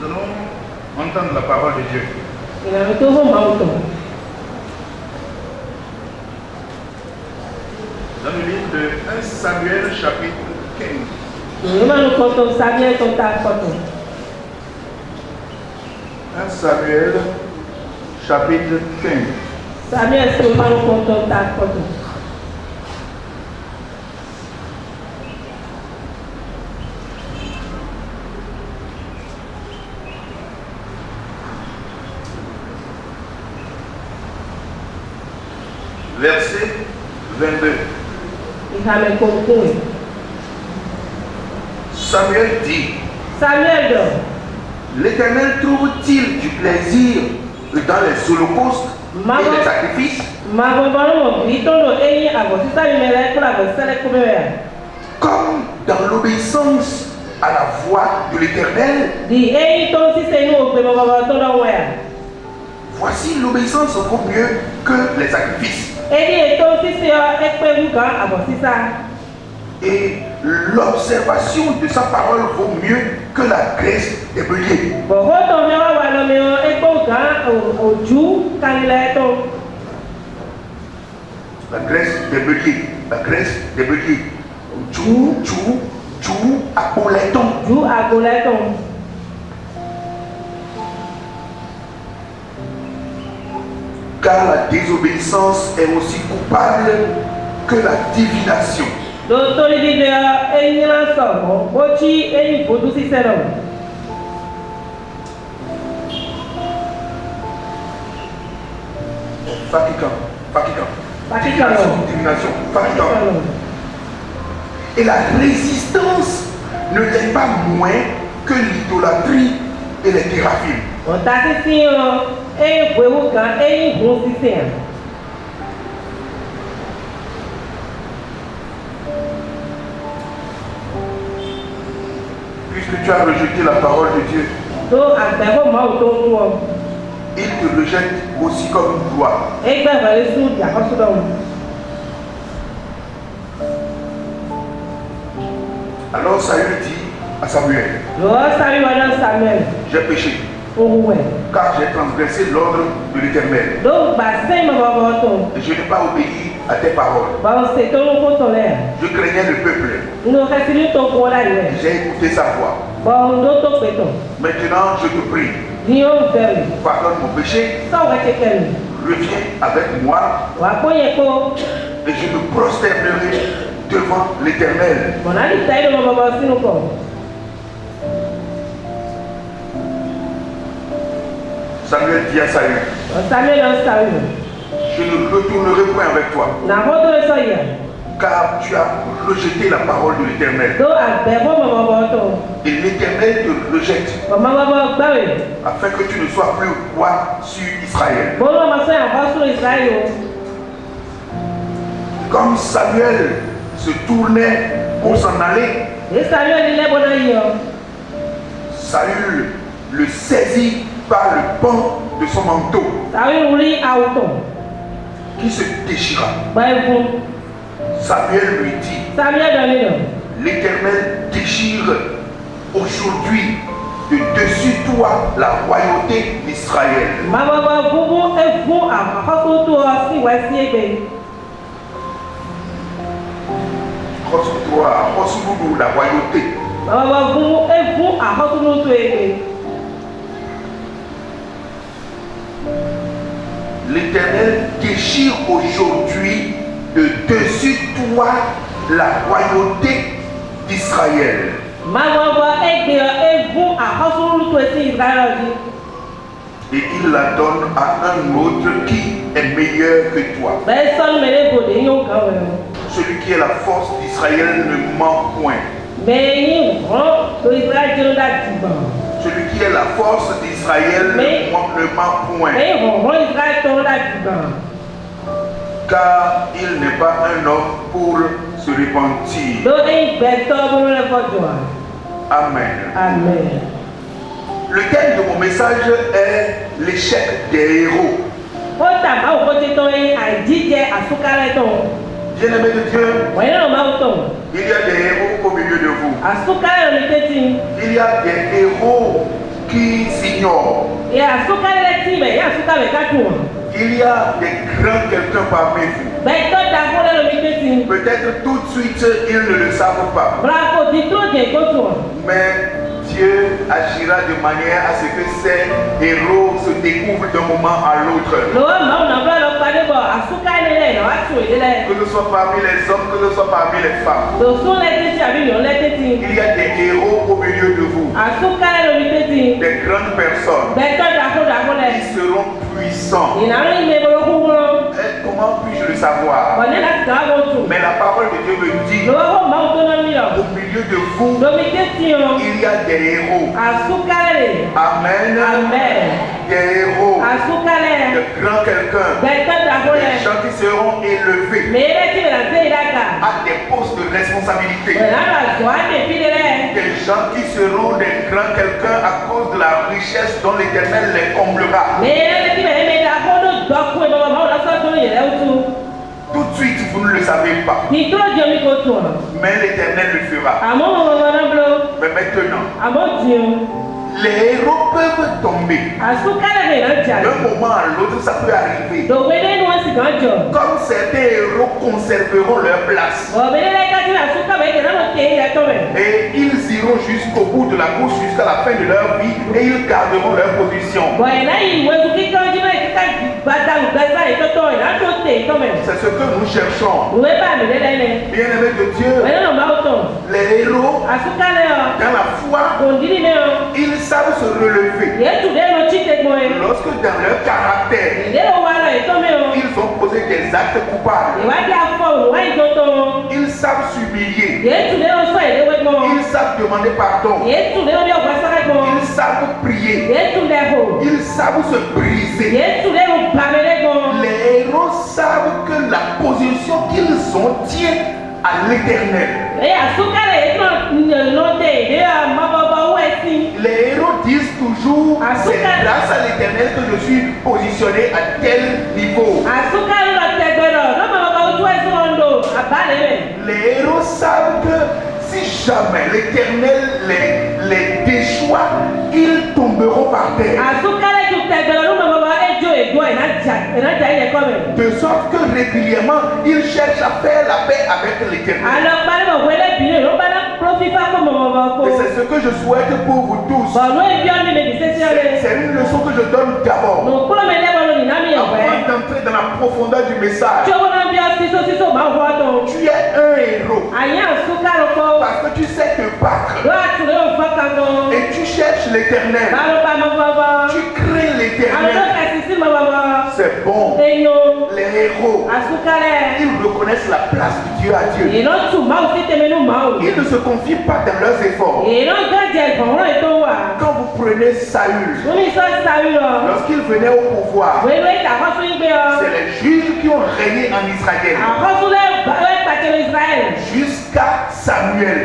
allons entendre la parole de Dieu. Dans le livre de 1 Samuel chapitre 15. 1 Samuel chapitre 15. Verset 22. Samuel dit, l'Éternel trouve-t-il du plaisir dans les holocaustes et les sacrifices? Comme dans l'obéissance à la voix de l'Éternel. Voici l'obéissance vaut mieux que les sacrifices. Et l'observation de sa parole vaut mieux que la graisse des béliers. La graisse des béliers. La graisse des béliers. Car la désobéissance est aussi coupable que la divination. Divination. Et la résistance ne l'est pas moins que l'idolâtrie et les théraphies. Puisque tu as rejeté la parole de Dieu, il te rejette aussi comme une gloire. Alors Saül dit à Samuel, j'ai péché, car j'ai transgressé l'ordre de l'Éternel. Et je n'ai pas obéi à tes paroles. Je craignais le peuple. J'ai écouté sa voix. Maintenant, je te prie, pardonne mon péché, reviens avec moi et je me prosternerai devant l'Éternel. Samuel dit à Saül, je ne retournerai point avec toi, car tu as rejeté la parole de l'Éternel. Et l'Éternel te rejette, afin que tu ne sois plus roi sur Israël. Comme Samuel se tournait pour s'en aller, Saül le saisit par le pan de son manteau qui se déchira. Samuel lui dit, l'Éternel déchire aujourd'hui de dessus toi la royauté d'Israël. Reçois-nous la royauté. L'Éternel déchire aujourd'hui de dessus toi la royauté d'Israël. Et il la donne à un autre qui est meilleur que toi. Celui qui est la force d'Israël ne ment point. Celui qui est la force d'Israël ne ment point. Car il n'est pas un homme pour se repentir. Amen. Le thème de mon message est l'échec des héros. Bien-aimés de Dieu, il y a des héros au milieu de vous. Il y a des héros qui seniors. Il y a des grands quelqu'un parmi vous. Peut-être tout de suite, ils ne le savent pas. Mais Dieu agira de manière à ce que ces héros se découvrent d'un moment à l'autre. Que ce soit parmi les hommes, que ce soit parmi les femmes. Il y a des héros au milieu de vous. Des grandes personnes qui seront puissants. Comment puis-je le savoir? Mais la parole de Dieu me dit, au milieu de vous, il y a des héros. Amen. Des héros. De grands quelqu'un. Des gens qui seront élevés à des postes de responsabilité. Des gens qui seront des grands quelqu'un à cause de la richesse dont l'Éternel les comblera. Tout de suite, vous ne le savez pas. Mais l'Éternel le fera. Mais maintenant, les héros peuvent tomber. D'un moment à l'autre, ça peut arriver. Comme certains héros conserveront leur place. Et ils iront jusqu'au bout de la course, jusqu'à la fin de leur vie, et ils garderont leur position. C'est ce que nous cherchons. Bien-aimés de Dieu, les héros, dans la foi, ils savent se relever. Lorsque dans leur caractère, ils ont posé des actes coupables, ils savent s'humilier. Ils savent demander pardon. Ils savent prier. Ils savent se briser. Les héros savent que la position qu'ils ont tient à l'Éternel. Les héros disent toujours, c'est grâce à l'Éternel que je suis positionné à tel niveau. Les héros savent que si jamais l'Éternel les déchoit, ils tomberont par terre. De sorte que régulièrement, ils cherchent à faire la paix avec l'Éternel. Et c'est ce que je souhaite pour vous tous. C'est une leçon que je donne d'abord. Avant d'entrer dans la profondeur du message. Tu es un héros. Parce que tu sais te battre. Et tu cherches l'Éternel. Tu crains l'Éternel. C'est bon. Les héros, ils reconnaissent la place que Dieu a Dieu. Ils ne se confient pas dans leurs efforts. Quand vous prenez Saül, lorsqu'il venait au pouvoir, c'est les juges qui ont régné en Israël jusqu'à Samuel.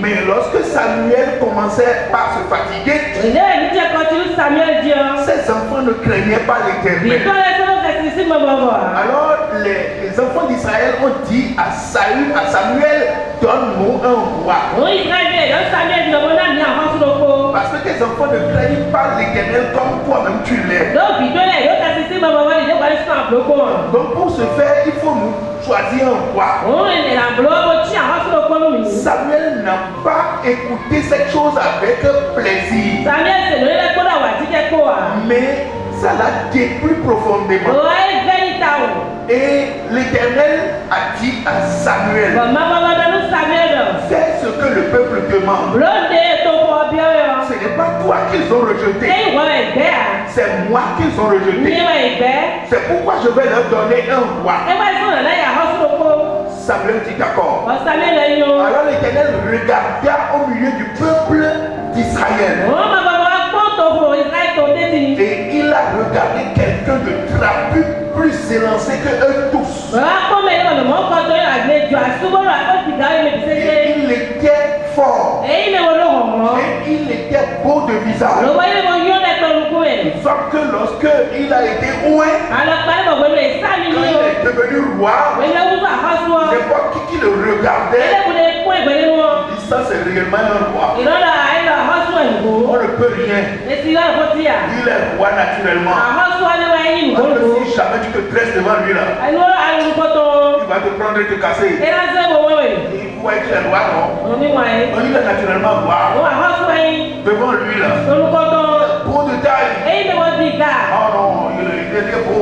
Mais lorsque Samuel commençait par se fatiguer, ses enfants ne craignaient pas l'Éternel. Alors les enfants d'Israël ont dit à Samuel, donne-nous un roi. Parce que tes enfants ne craignent pas l'Éternel comme toi-même tu l'es. Donc pour ce faire, il faut nous choisir un roi. Samuel n'a pas écouté cette chose avec plaisir. Mais ça l'a déplu profondément. Et l'Éternel a dit à Samuel, fais ce que le peuple demande. Ce n'est pas toi qu'ils ont rejeté, c'est moi qu'ils ont rejeté. C'est pourquoi je vais leur donner un roi. Samuel dit d'accord. Alors l'Éternel regarda au milieu du peuple d'Israël. Et il a regardé quelqu'un de trapu plus élancé que eux tous. Et il était fort. Et il était beau de visage. Sauf que lorsque il a été oint, quand il a été devenu roi, n'importe qui le regardait, ça c'est réellement un roi. On ne peut rien. Il est roi naturellement. Parce que si jamais tu te dresses devant lui là, il va te prendre et te casser. Il voit qu'il est roi, non? Il est naturellement roi. Devant lui là, beau de taille. Oh non, il est beau.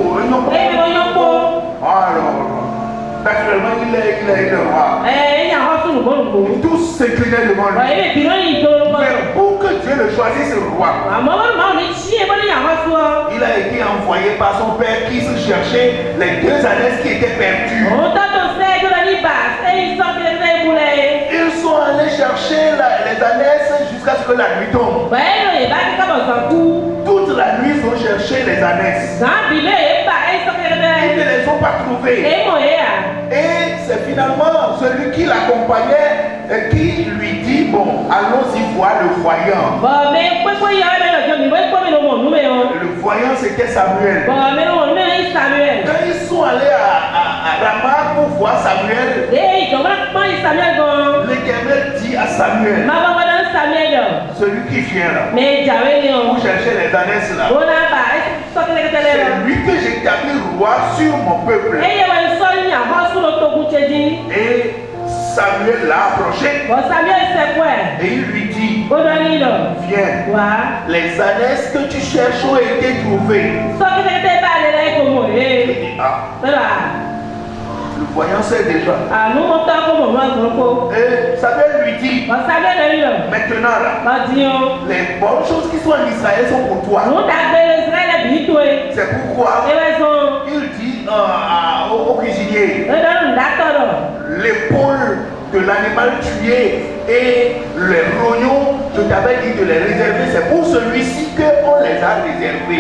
Alors, naturellement, il est roi. Tous s'inclinaient devant lui. Mais pour que Dieu le choisisse roi, il a été envoyé par son père qui se cherchait les 2 ânesses qui étaient perdues. Ils sont allés chercher les ânesses jusqu'à ce que la nuit tombe. Toute la nuit, ils ont cherché les ânesses. Ils ne les ont pas trouvés. Et c'est finalement celui qui l'accompagnait qui lui dit, bon, allons-y voir le voyant. Le voyant, c'était Samuel. Quand ils sont allés à Rama pour voir Samuel, l'Éternel dit à Samuel, celui qui vient là, pour chercher les ânesses là, c'est lui que j'établis roi sur mon peuple. Et Samuel l'a approché et il lui dit, viens, les ânesses que tu cherches ont été trouvées. Il dit, ah, le voyant sait déjà. Et Samuel lui dit, maintenant là, les bonnes choses qui sont en Israël sont pour toi. C'est pourquoi il dit au cuisinier, l'épaule de l'animal tué et les rognons, je t'avais dit de les réserver, c'est pour celui-ci qu'on les a réservés.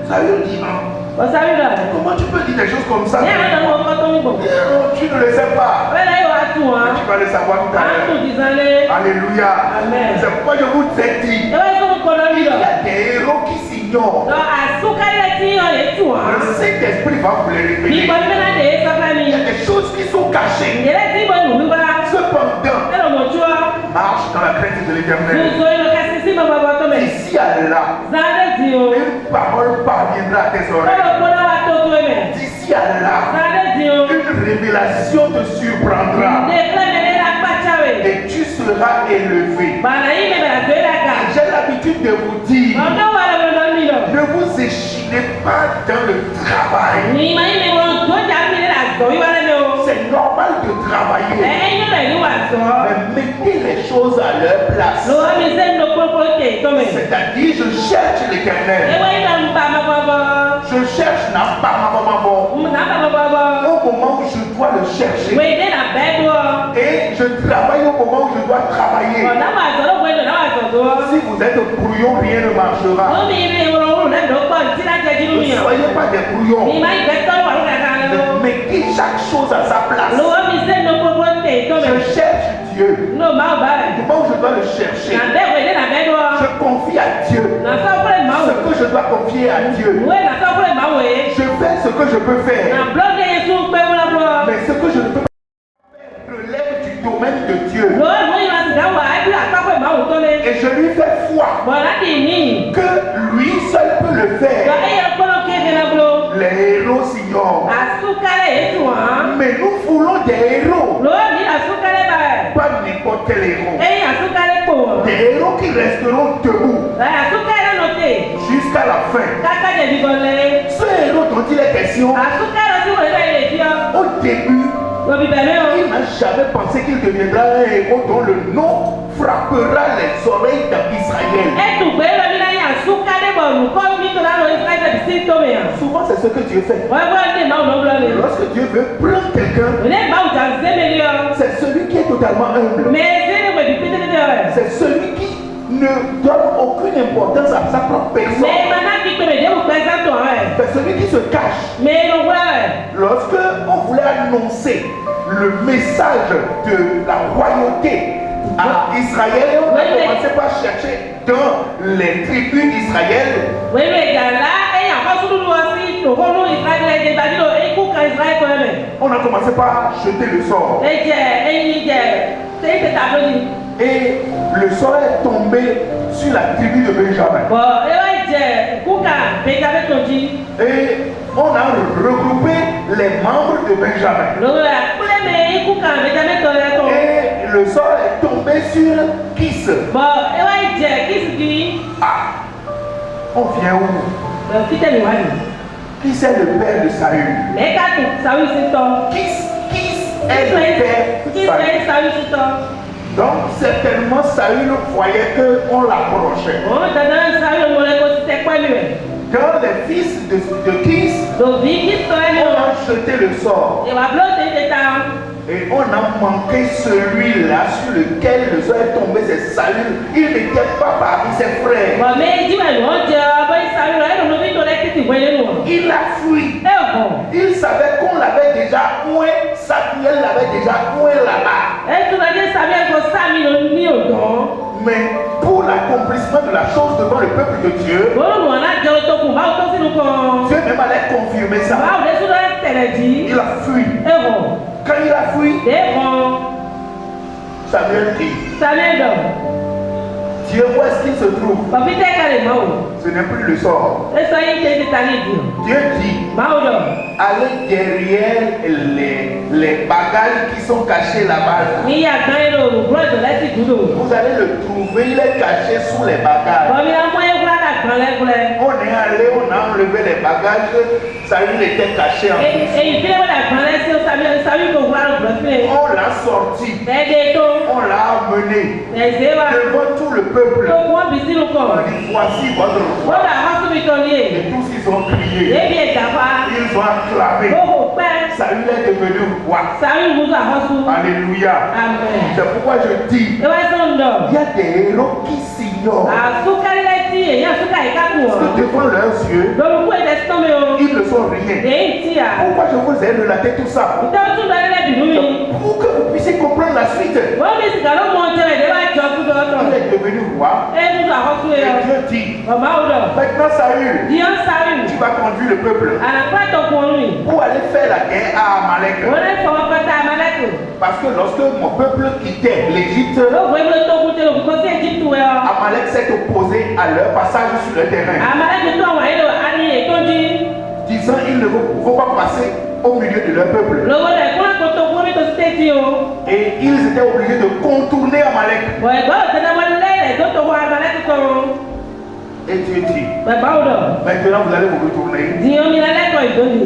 Ça veut dire, comment tu peux dire des choses comme ça? Tu ne le sais pas. Mais tu vas le savoir tout à l'heure. Alléluia. C'est pourquoi je vous ai dit, il y a des héros qui s'ignorent. Le Saint-Esprit va vous les révéler. Il y a des choses qui sont cachées. Cependant, marche dans la crainte de l'Éternel. D'ici à là, une parole parviendra à tes oreilles. D'ici à là, une révélation te surprendra. Et tu seras élevé. J'ai l'habitude de vous dire, ne vous échinez pas dans le travail. C'est normal de travailler. Mais mettez les choses à leur place. C'est-à-dire, je cherche l'Éternel. Je cherche Nampamabamabo. Au moment où je dois le chercher. Et je travaille au moment où je dois travailler. Si vous êtes brouillon, rien ne marchera. Ne soyez pas des brouillons. Mettez chaque chose à sa place. Je cherche Dieu. Au moment où je dois le chercher, je confie à Dieu ce que je dois confier à Dieu. Je fais ce que je peux faire. Mais ce que je ne peux pas faire relève du domaine de Dieu. Et je lui fais foi que lui seul peut le faire. Les héros s'ignorent. Mais nous voulons des héros. Pas n'importe quel héros. Des héros qui resteront debout jusqu'à la fin. Ce héros dont il est question, au début, il n'a jamais pensé qu'il deviendra un héros dont le nom frappera les oreilles d'Israël. Souvent c'est ce que Dieu fait. Lorsque Dieu veut prendre quelqu'un, c'est celui qui est totalement humble. C'est celui qui ne donne aucune importance à sa propre personne. C'est celui qui se cache. Lorsque on voulait annoncer le message de la royauté à Israël et on a commencé par chercher dans les tribus d'Israël. On a commencé par jeter le sort. Et le sort est tombé sur la tribu de Benjamin. Et on a regroupé les membres de Benjamin. Et le sort est tombé sur Kis. Ah, on vient où? Qui c'est le père de Saül? Kis est le père de Saül. Donc certainement Saül voyait qu'on l'approchait. Quand les fils de Kis ont jeté le sort. Et on a manqué celui-là sur lequel le sort est tombé, c'est Saül. Il n'était pas parmi ses frères. Il a fui. Il savait qu'on l'avait déjà oué. Samuel l'avait déjà oué là-bas. Mais pour l'accomplissement de la chose devant le peuple de Dieu, Dieu même allait confirmer ça. Il a fui. Quand il a fui, Samuel dit, Dieu, où est-ce qu'il se trouve? Ce n'est plus le sort. Dieu dit, allez derrière les bagages qui sont cachés là-bas. Vous allez le trouver, il est caché sous les bagages. On est allé, on a enlevé les bagages, Saül était caché en dessous. On l'a sorti, on l'a amené devant tout le peuple. On dit, voici votre roi. Et tous ils ont crié, ils ont acclamé. Saül est devenu roi. Alléluia. C'est pourquoi je dis, il y a des héros qui s'ignorent. Parce que devant leurs yeux, ils ne sont rien. Pourquoi je vous ai relaté tout ça? Pour que vous puissiez comprendre la suite. Il est devenu roi. Et Dieu dit, maintenant Saül, tu vas conduire le peuple pour aller faire la guerre à Amalek. Parce que lorsque mon peuple quittait l'Égypte, Amalek s'est opposé à leur passage sur le terrain, disant ils ne vont pas passer au milieu de leur peuple. Et ils étaient obligés de contourner Amalek. Et Dieu dit, maintenant vous allez vous retourner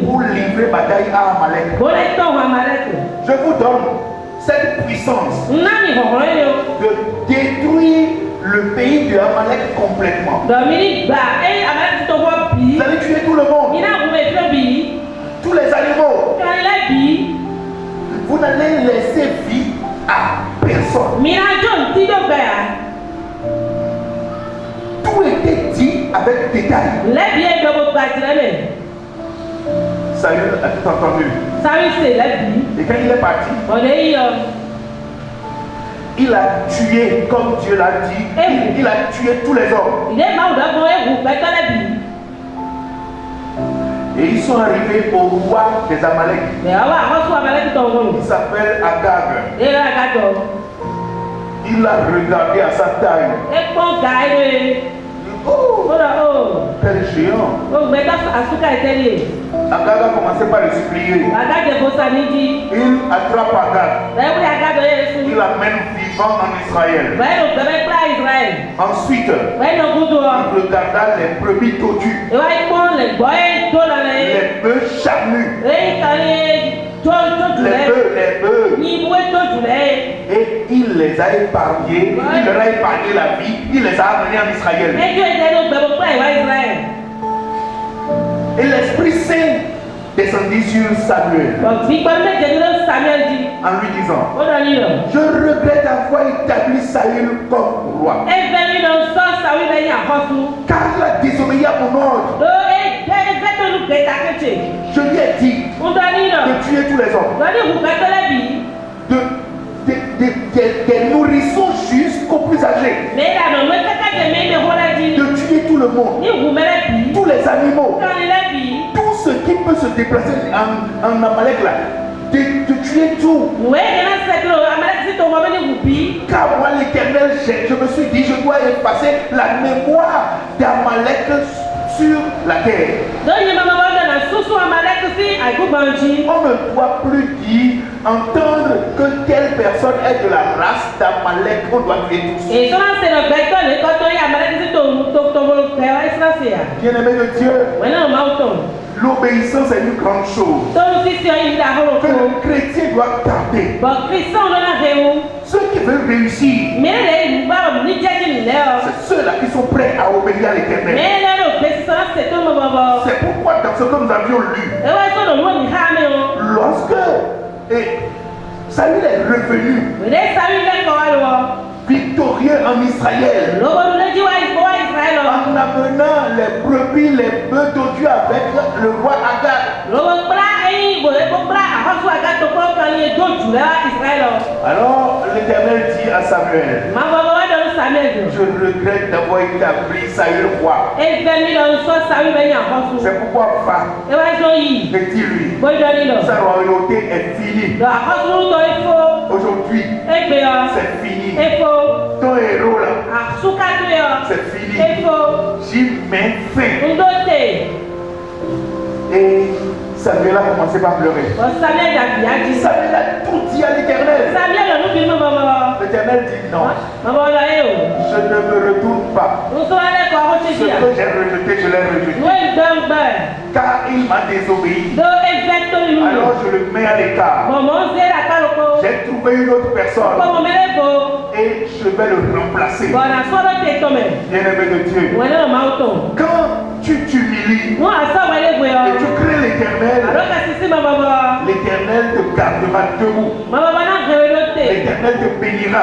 pour livrer bataille à Amalek. Je vous donne cette puissance de détruire le pays de Amalek complètement. Vous allez tuer tout le monde, tous les animaux. Vous n'allez laisser vie à personne. Tout était dit avec détail. Saül a tout entendu. Et quand il est parti, il a tué, comme Dieu l'a dit, il a tué tous les hommes. Et ils sont arrivés au roi des Amalek. Il s'appelle Agag. Il a regardé à sa taille. Oh, quel géant. Agag a commencé par le supplier. Il attrape Agag. Il l'amène vivant en Israël. Ensuite, il regarda les brebis tautues, les bœufs charnus, les bœufs. Et il les a épargnés. Il leur a épargné la vie. Il les a amenés en Israël. Et l'Esprit Saint descendit sur Samuel en lui disant, je regrette d'avoir établi Saül comme roi, car il a désobéi à mon ordre. Je lui ai dit de tuer tous les hommes, des nourrissons plus âgés, de tuer tout le monde, tous les animaux, tout ce qui peut se déplacer en Amalek là, de tuer tout. Car moi l'Éternel, je me suis dit, je dois effacer la mémoire d'Amalek sur la terre. On ne doit plus dire, entendre que telle personne est de la race d'Amalek, on doit tuer tous. Bien-aimé de Dieu, l'obéissance est une grande chose que le chrétien doit garder. Ceux qui veulent réussir, c'est ceux-là qui sont prêts à obéir à l'Éternel. C'est pourquoi dans ce que nous avions lu, lorsque Saül est revenu victorieux en Israël, en amenant les brebis, les bœufs de Dieu avec le roi Agag. Alors l'Éternel dit à Samuel, je regrette d'avoir établi Saül roi. C'est pourquoi va et dis-lui, sa royauté est finie. Aujourd'hui, c'est fini. Ton héros là, c'est fini. J'y mets fin. Et Samuel a commencé par pleurer. Samuel a tout dit à l'Éternel. L'Éternel dit non. Je ne me retourne pas. Ce que j'ai rejeté, je l'ai rejeté. Car il m'a désobéi. Alors je le mets à l'écart. J'ai trouvé une autre personne. Et je vais le remplacer. Bien-aimé de Dieu. Quand tu t'humilies et tu crées l'Éternel, l'Éternel te gardera debout. L'Éternel te bénira.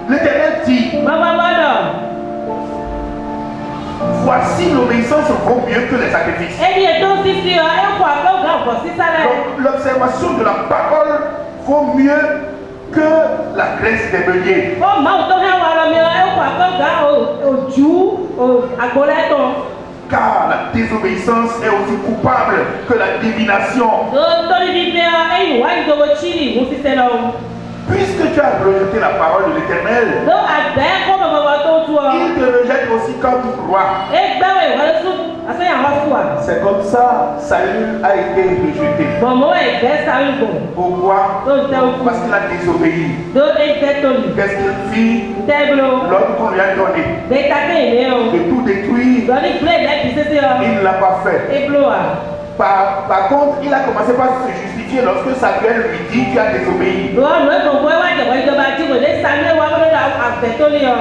L'Éternel dit, voici l'obéissance vaut mieux que les sacrifices. Donc l'observation de la parole vaut mieux que la graisse des béliers. Car la désobéissance est aussi coupable que la divination. Puisque tu as rejeté la parole de l'Éternel, il te rejette aussi comme roi. C'est comme ça Saül a été rejeté. Pourquoi? Parce qu'il a désobéi. Qu'est-ce qu'il fit? L'ordre qu'on lui a donné de tout détruire, il ne l'a pas fait. Par contre, il a commencé par se justifier lorsque Samuel lui dit tu as désobéi.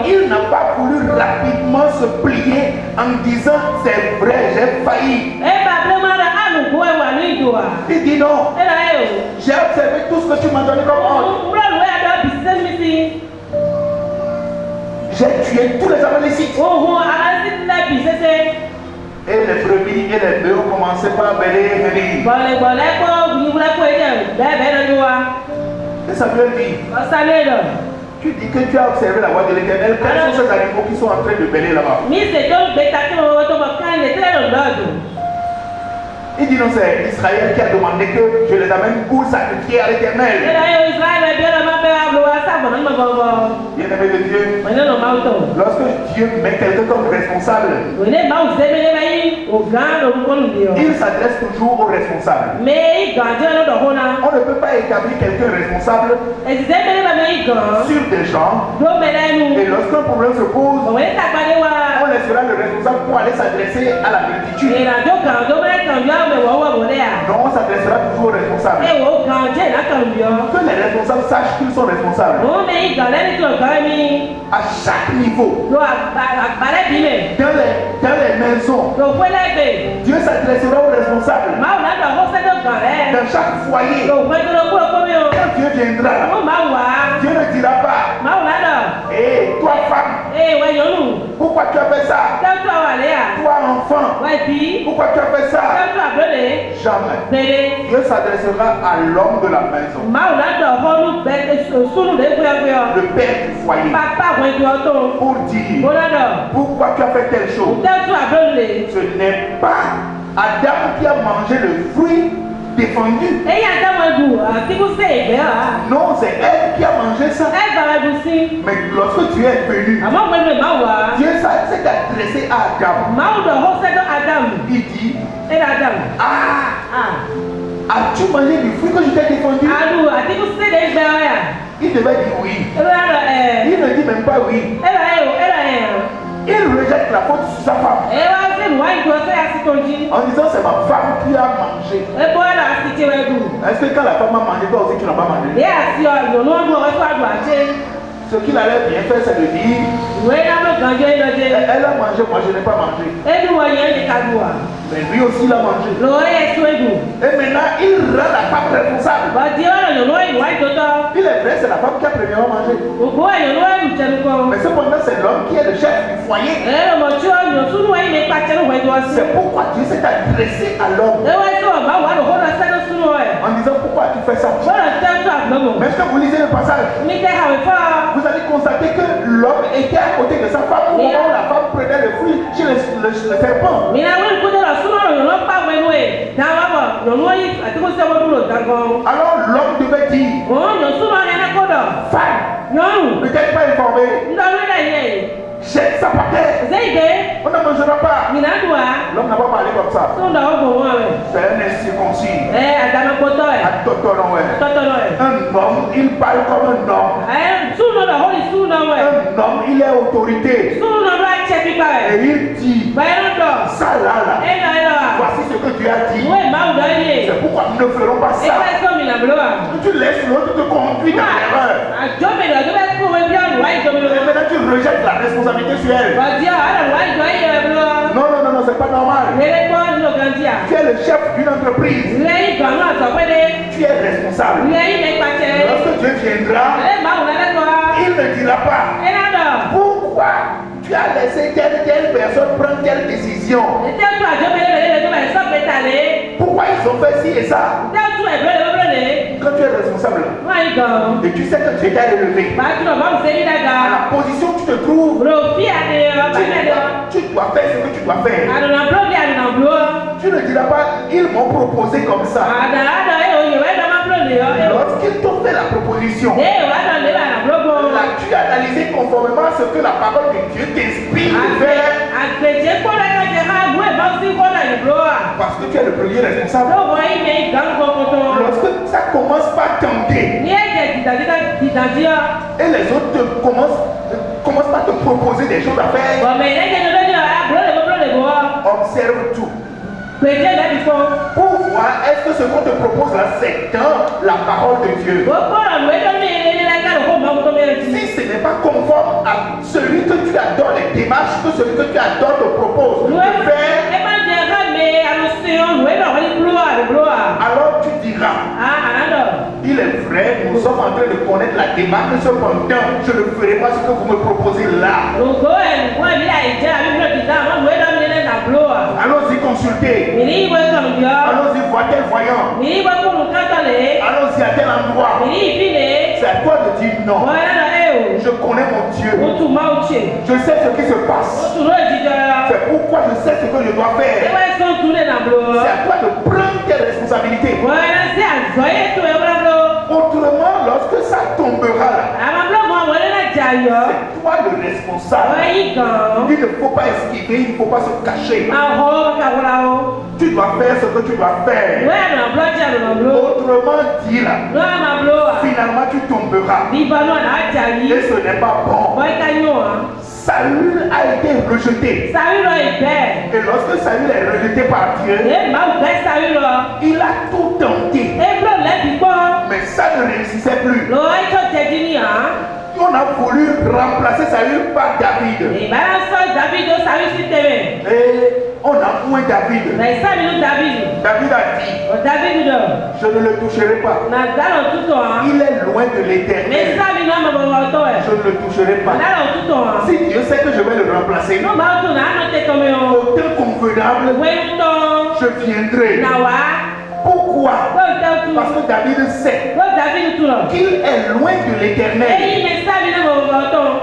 Il n'a pas voulu rapidement se plier en disant c'est vrai, j'ai failli. Il dit non. J'ai observé tout ce que tu m'as donné comme ordre. J'ai tué tous les Amalécites. Et les brebis et les bœufs ont commencé par bêler et rire. Et Samuel dit, tu dis que tu as observé la voix de l'Éternel. Quels sont ces animaux qui sont en train de bêler là-bas? Il dit non, c'est Israël qui a demandé que je les amène pour sacrifier à l'Éternel. Bien-aimé de Dieu, lorsque Dieu met quelqu'un comme responsable, il s'adresse toujours aux responsables. On ne peut pas établir quelqu'un responsable sur des gens. Et lorsqu'un problème se pose, on laissera le responsable pour aller s'adresser à la multitude. Non, on s'adressera toujours aux responsables. Que les responsables sachent qu'ils sont responsables. À chaque niveau. Dans les maisons. Dieu s'adressera aux responsables. Dans chaque foyer. Quand Dieu viendra, Dieu ne dira pas: hé, toi femme, pourquoi tu as fait ça? Toi enfant, Pourquoi tu as fait ça? Jamais. Dieu s'adressera à l'homme de la maison. Le père du foyer. Pour dire pourquoi tu as fait telle chose. Ce n'est pas Adam qui a mangé le fruit défendu. Non, c'est elle qui a mangé ça. Mais lorsque tu es venu, Dieu s'est adressé à Adam. Il dit, as-tu mangé du fruit que je t'ai défendu? Il devait dire oui. Il ne dit même pas oui. Il rejette la faute sur sa femme. En disant c'est ma femme qui a mangé. Est-ce que quand la femme a mangé, toi aussi tu n'as pas mangé? Ce qu'il allait bien faire, c'est de dire elle a mangé, moi je n'ai pas mangé. Mais lui aussi il a mangé. Et maintenant il rend la femme responsable. Il est vrai, c'est la femme qui a premièrement mangé. Mais cependant c'est l'homme qui est le chef du foyer. C'est pourquoi Dieu s'est adressé à l'homme en disant pourquoi tu fais ça. Mais est-ce que vous lisez le passage, vous allez constater que l'homme était à côté de sa femme au moment où la femme prenait le fruit chez le serpent. Alors l'homme devait dire femme, ne t'es pas informé, jette ça par terre, on ne mangera pas. L'homme n'a pas parlé comme ça. C'est un incirconcis. Un homme, il parle comme un homme. Un homme, il est autorité. Et il dit ça là, voici ce que tu as dit. C'est pourquoi nous ne ferons pas ça. Tu laisses l'autre te conduire dans l'erreur. Et maintenant tu rejettes la responsabilité sur elle. Non, c'est pas normal. Tu es le chef d'une entreprise. Tu es responsable. Lorsque Dieu viendra, il ne dira pas pourquoi tu as laissé telle personne prendre telle décision. Pourquoi ils ont fait ci et ça? Quand tu es responsable et tu sais que Dieu t'a élevé à la position où tu te trouves, tu dois faire ce que tu dois faire. Tu ne diras pas ils m'ont proposé comme ça. Lorsqu'ils t'ont fait la proposition, tu as analysé conformément à ce que la parole de Dieu t'inspire de faire. Parce que tu es le premier responsable. Lorsque ça commence par tenter et les autres commencent par te proposer des choses à faire, observe tout pour voir est-ce que ce qu'on te propose là c'est dans la parole de Dieu. Si ce n'est pas conforme à celui que tu adores, les démarches que celui que tu adores te propose de faire, alors tu diras il est vrai, nous sommes en train de connaître la démarche, cependant je ne ferai pas ce que vous me proposez là. Allons-y consulter. Allons-y voir tel voyant. Allons-y à tel endroit. C'est à toi de dire non. Je connais mon Dieu. Je sais ce qui se passe. C'est pourquoi je sais ce que je dois faire. C'est à toi de prendre tes responsabilités. Autrement, lorsque ça tombera là, c'est toi le responsable. Il ne faut pas esquiver, il ne faut pas se cacher. Tu dois faire ce que tu dois faire. Autrement dit là, finalement tu tomberas. Et ce n'est pas bon. Saül a été rejeté. Et lorsque Saül est rejeté par Dieu, il a tout tenté. Mais ça ne réussissait plus. On a voulu remplacer Saül par David. Et on a oué David. David a dit je ne le toucherai pas. Il est loin de l'Éternel. Je je ne le toucherai pas. Si Dieu sait que je vais le remplacer, au temps convenable, je viendrai. Pourquoi? Parce que David sait qu'il est loin de l'Éternel.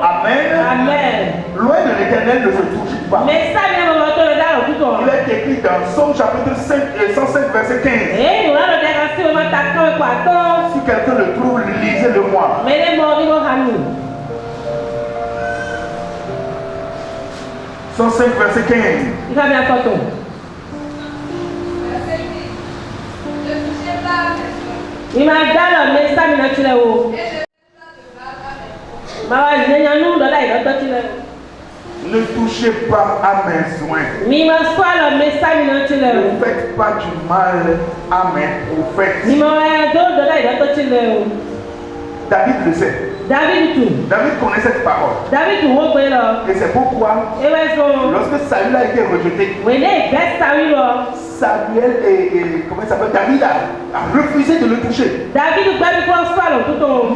Amen. Loin de l'Éternel ne se touche pas. Il est écrit dans Psaume chapitre 105 verset 15. Si quelqu'un le trouve, lisez-le moi. 105 verset 15. Ne touchez pas à mes soins. Ne faites pas du mal à mes prophètes. David le sait. David connaît cette parole. Et c'est pourquoi, lorsque Saül a été rejeté, Samuel comment il s'appelle, David a refusé de le toucher.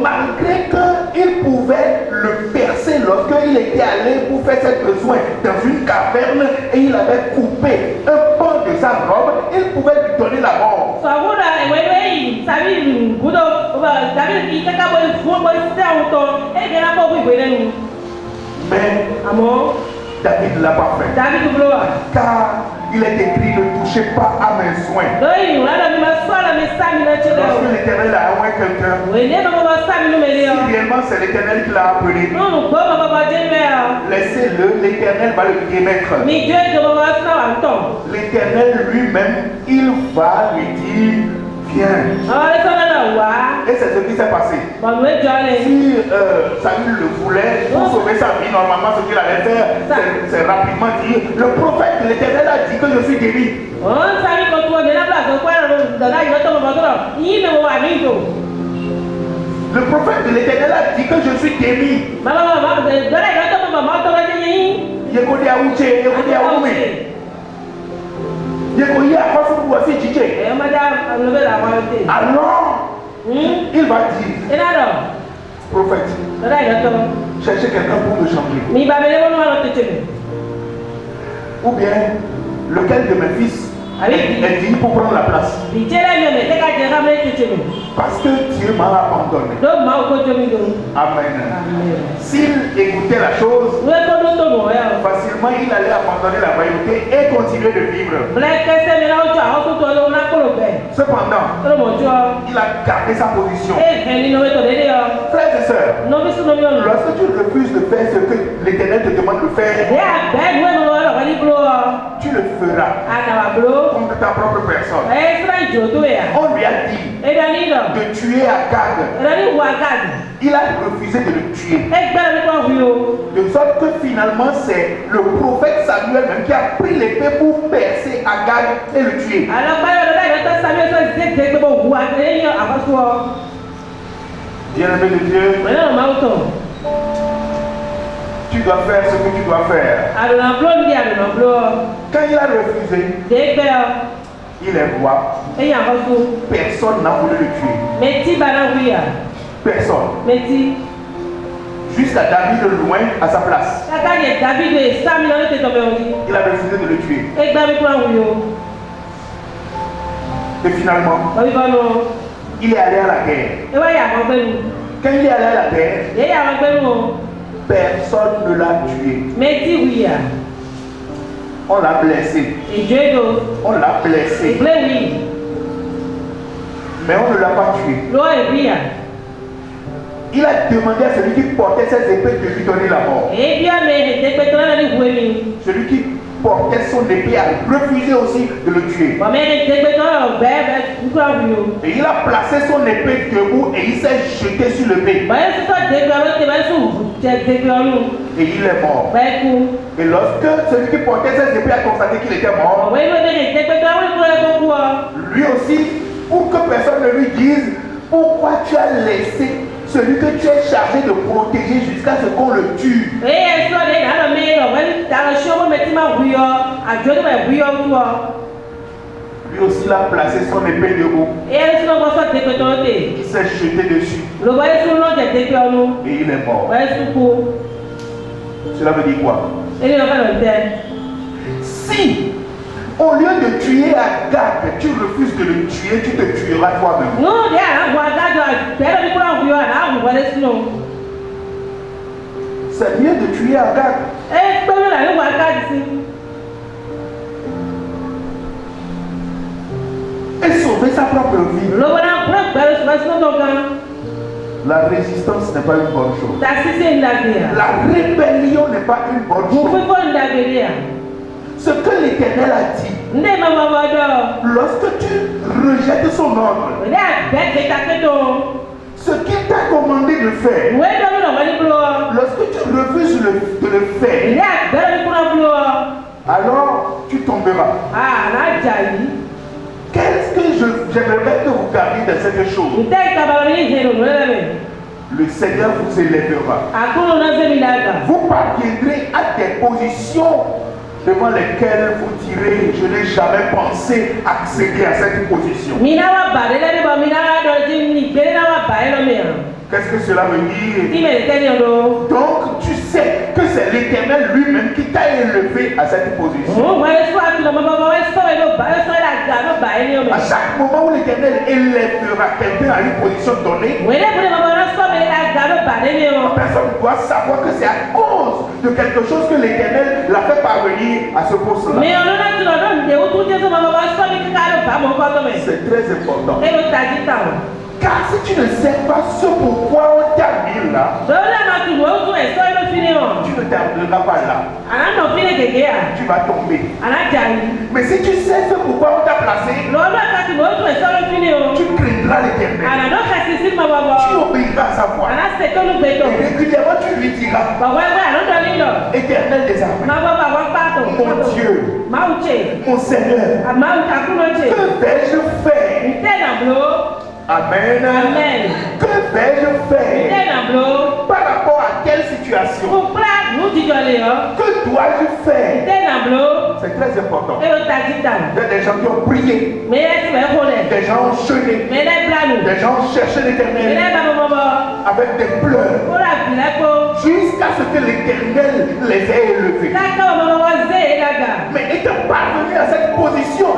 Malgré qu'il pouvait le percer lorsqu'il était allé pour faire ses besoins dans une caverne et il avait coupé un pan de sa robe, il pouvait lui donner la mort. Mais David ne l'a pas fait. Car il est écrit, ne touchez pas à mes soins. Lorsque l'Éternel a envoyé quelqu'un, si réellement c'est l'Éternel qui l'a appelé, laissez-le, l'Éternel va le remettre. L'Éternel lui-même, il va lui dire, viens. Et c'est ce qui s'est passé. Si Saül le voulait pour sauver sa vie, normalement ce qu'il allait faire, c'est rapidement dire, le prophète de l'Éternel a dit que je suis guéri. Le prophète de l'Éternel a dit que je suis guéri. Alors, il va dire, prophète, cherchez quelqu'un pour me changer. Ou bien, lequel de mes fils est digne pour prendre la place. Parce que Dieu m'a abandonné. Amen. S'il écoutait la chose, facilement il allait abandonner la royauté et continuer de vivre. Cependant, il a gardé sa position. Frères et sœurs, lorsque tu refuses de faire ce que l'Éternel te demande de faire, tu le feras contre ta propre personne. On lui a dit de tuer Agag. Il a refusé de le tuer. De sorte que finalement c'est le prophète Samuel même qui a pris l'épée pour percer Agag et le tuer. Bien-aimé de Dieu, tu dois faire ce que tu dois faire. Quand il a refusé, il est roi. Personne n'a voulu le tuer. Personne. Jusqu'à David loin à sa place. Il a refusé de le tuer. Et finalement, il est allé à la guerre. Quand il est allé à la guerre, personne ne l'a tué. On l'a blessé. On l'a blessé. Mais on ne l'a pas tué. Il a demandé à celui qui portait ses épées de lui donner la mort. Celui qui portait son épée a refusé aussi de le tuer. Et il a placé son épée debout et il s'est jeté sur le l'épée. Et il est mort. Et lorsque celui qui portait ses épées a constaté qu'il était mort, lui aussi, pour que personne ne lui dise pourquoi tu as laissé celui que tu es chargé de protéger jusqu'à ce qu'on le tue. Lui aussi l'a placé son épée de haut. Il s'est jeté dessus. Et il est mort. Cela veut dire quoi? Si, au lieu de tuer Agag, tu refuses de le tuer, tu te tueras toi-même. C'est mieux de tuer Agag. Et sauver sa propre vie. La résistance n'est pas une bonne chose. La rébellion n'est pas une bonne chose. Ce que l'Éternel a dit, lorsque tu rejettes son ordre, ce qu'il t'a commandé de faire, lorsque tu refuses de le faire, alors tu tomberas. Qu'est-ce que j'aimerais que vous gardiez de cette chose? Le Seigneur vous élèvera. Vous parviendrez à des positions devant lesquelles vous direz: je n'ai jamais pensé accéder à cette position. Qu'est-ce que cela veut dire? Donc tu sais que c'est l'Éternel lui-même qui t'a élevé à cette position. À chaque moment où l'Éternel élèvera quelqu'un à une position donnée, personne ne doit savoir que c'est à cause de quelque chose que l'Éternel l'a fait parvenir à ce poste-là. C'est très important. Car si tu ne sais pas ce pourquoi on t'a mis là, tu ne termineras pas là. Tu vas tomber. Mais si tu sais ce pourquoi on t'a placé, tu craindras l'Éternel. Tu obéiras à sa voix. Et régulièrement tu lui diras: Éternel des armées, mon Dieu, mon Seigneur, que vais-je faire? Amen. Amen. Que vais-je faire par rapport à quelle situation? Que dois-je faire? C'est très important. Il y a des gens qui ont prié, des gens ont jeûné, des gens ont cherché l'Éternel avec des pleurs jusqu'à ce que l'Éternel les ait élevés. Mais étant parvenus à cette position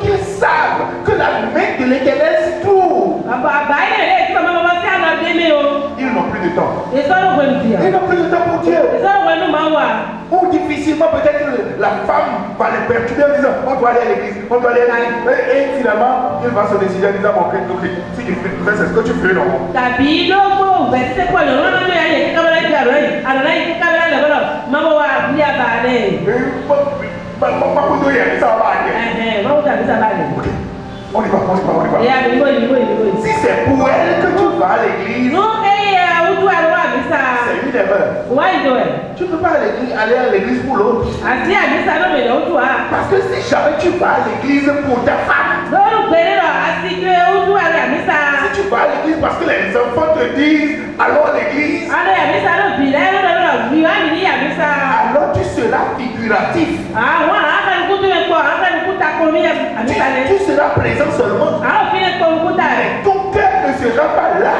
qu'ils savent que la main de l'Éternel s'y trouve, ils n'ont plus de temps. Ils n'ont plus de temps pour Dieu. Ou difficilement peut-être la femme va les perturber en disant: on doit aller à l'église, on doit aller à l'église. Et finalement, il va se décider en disant: bon, ok, si tu fais c'est ce que tu fais, non? On y va. Si c'est pour elle que tu vas à l'église, c'est une erreur. Tu ne peux pas aller à l'église pour l'autre. Parce que si jamais tu vas à l'église pour ta femme, si tu vas à l'église parce que les enfants te disent: allons à l'église, alors tu seras figuratif. Tu seras présent seulement. Mais ton cœur ne sera pas là.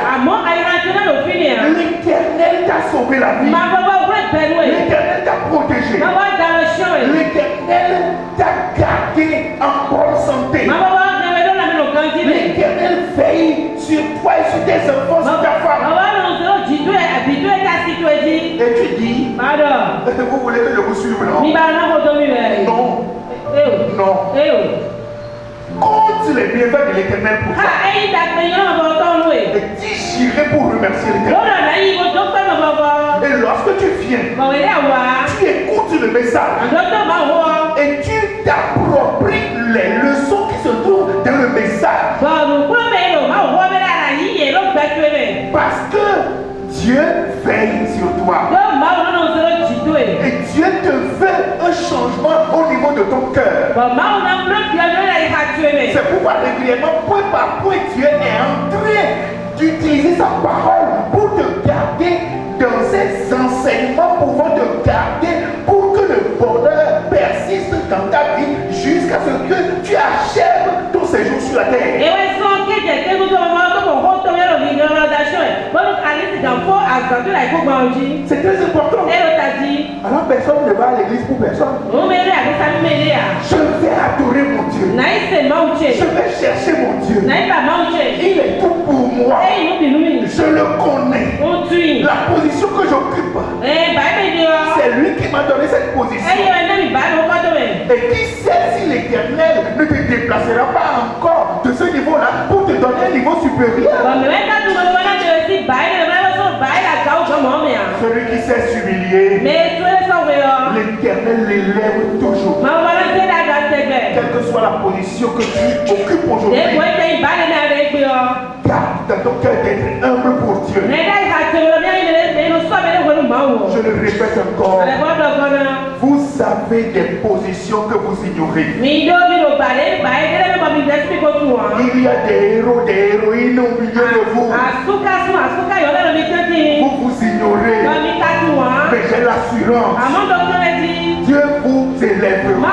L'Éternel t'a sauvé la vie. L'Éternel t'a protégé. L'Éternel t'a gardé en bonne santé. L'Éternel veille sur toi et sur tes enfants, sur ta femme. Et tu dis: vous voulez que je vous suive, non? Non. Compte les bienfaits de l'Éternel pour toi. Et dis: j'irai pour remercier l'Éternel. Et lorsque tu viens, tu écoutes le message et tu t'appropries les leçons qui se trouvent dans le message. Parce que Dieu veille sur toi. Et Dieu te fait un changement au niveau de ton cœur. C'est pourquoi régulièrement, point par point, Dieu est en train d'utiliser sa parole pour te garder dans ses enseignements, pouvant te garder pour que le bonheur persiste dans ta vie jusqu'à C'est très important. Alors personne ne va à l'église pour personne. Je vais adorer mon Dieu. Je vais chercher mon Dieu. Il est tout pour moi. Je le connais. La position que j'occupe, c'est lui qui m'a donné cette position. Et qui sait si l'Éternel ne te déplacera pas encore de ce niveau-là pour te donner un niveau supérieur. Celui qui sait s'humilier, l'Éternel l'élève toujours. Quelle que soit la position que tu occupes aujourd'hui, garde dans ton cœur d'être humble pour Dieu. Je le répète encore. Vous avez des positions que vous ignorez. Il y a des héros, des héroïnes au milieu de vous. Vous vous ignorez. Mais j'ai l'assurance. Dieu vous élèvera.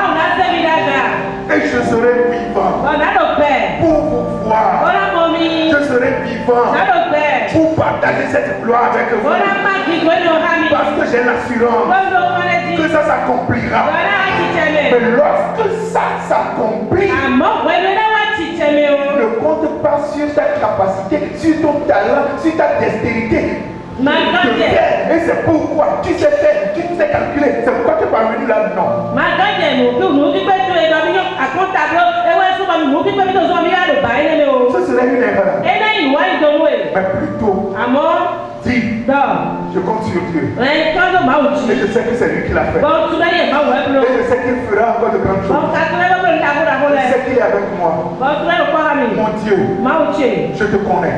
Et je serai vivant pour vous voir. Je serai vivant pour partager cette gloire avec vous. Parce que j'ai l'assurance que ça s'accomplira. Mais lorsque ça s'accomplit, ne compte pas sur ta capacité, sur ton talent, sur ta dextérité. Et c'est pourquoi tu sais faire, tu sais calculer. C'est pourquoi tu es parvenu là, non. Ce serait une erreur. Mais plutôt, dis, je compte sur Dieu. Et je sais que c'est lui qui l'a fait. Et je sais qu'il fera encore de grandes choses. Je sais qu'il est avec moi. Mon Dieu, je te connais.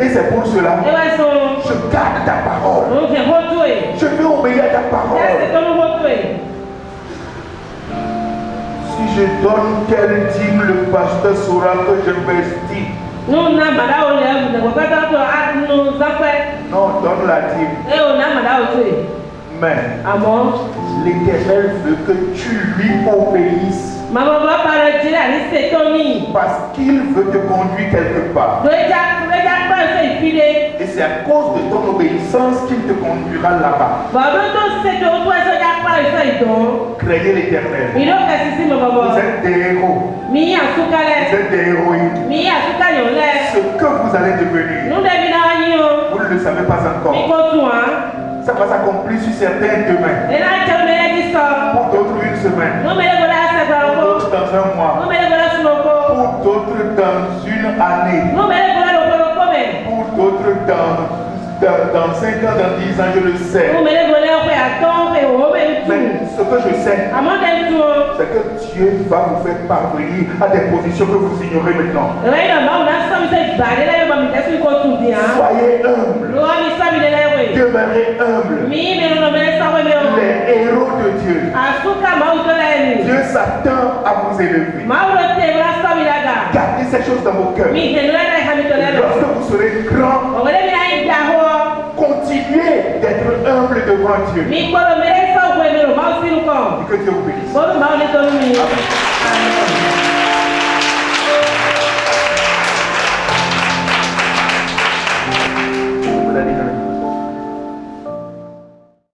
Et c'est pour cela que je garde ta parole. Je veux obéir à ta parole. Si je donne quelle dîme, le pasteur saura que j'investis. Non, donne la dîme. Mais l'Éternel veut que tu lui obéisses. Parce qu'il veut te conduire quelque part. Et c'est à cause de ton obéissance qu'il te conduira là-bas. Craignez l'Éternel. Vous êtes des héros. Vous êtes des héroïnes. Ce que vous allez devenir, vous ne le savez pas encore. Ça va s'accomplir sur certains demain. Pour d'autres une semaine. Pour d'autres dans un mois. Pour d'autres dans une année. Pour d'autres dans 5 ans, dans 10 ans, je le sais. Mais ce que je sais, c'est que Dieu va vous faire parvenir à des positions que vous ignorez maintenant. Soyez humble. Demeurez humble. Les héros de Dieu. Dieu s'attend à vous élever. Gardez ces choses dans vos cœurs. Lorsque vous serez grand, continuez d'être humble devant Dieu. Et que Dieu vous bénisse.